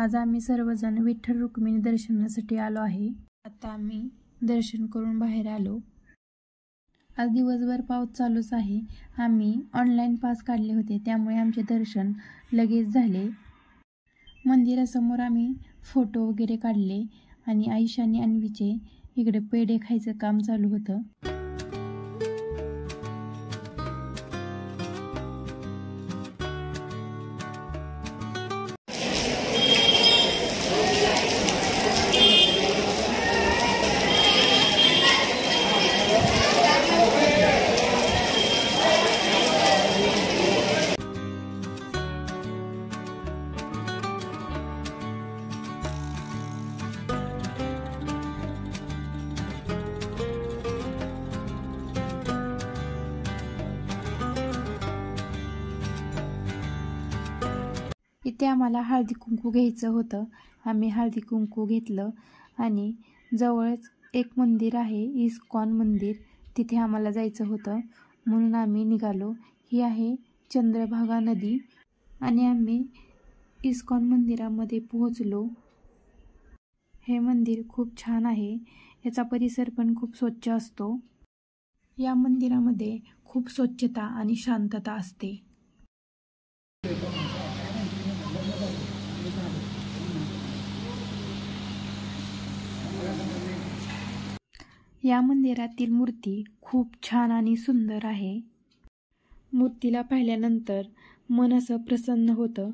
आज आम्ही सर्वजण विठ्ठल रुक्मिणी दर्शनासाठी आलो आहे। आता आम्ही दर्शन करून बाहेर आलो। आज दिवसभर पाऊस चालूच आहे। आम्ही ऑनलाईन पास काढले होते, त्यामुळे आमचे दर्शन लगेच झाले। मंदिरासमोर आम्ही फोटो वगैरे काढले आणि आईशा आणि अन्वीचे इकडे पेढे खायचं काम चालू होतं। इथे आम्हाला हळदी कुंकू घ्यायचं होतं। आम्ही हळदी कुंकू घेतलं आणि जवळच एक मंदिर आहे, इस्कॉन मंदिर, तिथे आम्हाला जायचं होतं, म्हणून आम्ही निघालो। ही आहे चंद्रभागा नदी आणि आम्ही इस्कॉन मंदिरामध्ये पोहोचलो। हे मंदिर खूप छान आहे। याचा परिसर पण खूप स्वच्छ असतो। या मंदिरामध्ये खूप स्वच्छता आणि शांतता असते। या मंदिरातील मूर्ती खूप छान आणि सुंदर आहे। मूर्तीला पाहिल्यानंतर मन असं प्रसन्न होतं।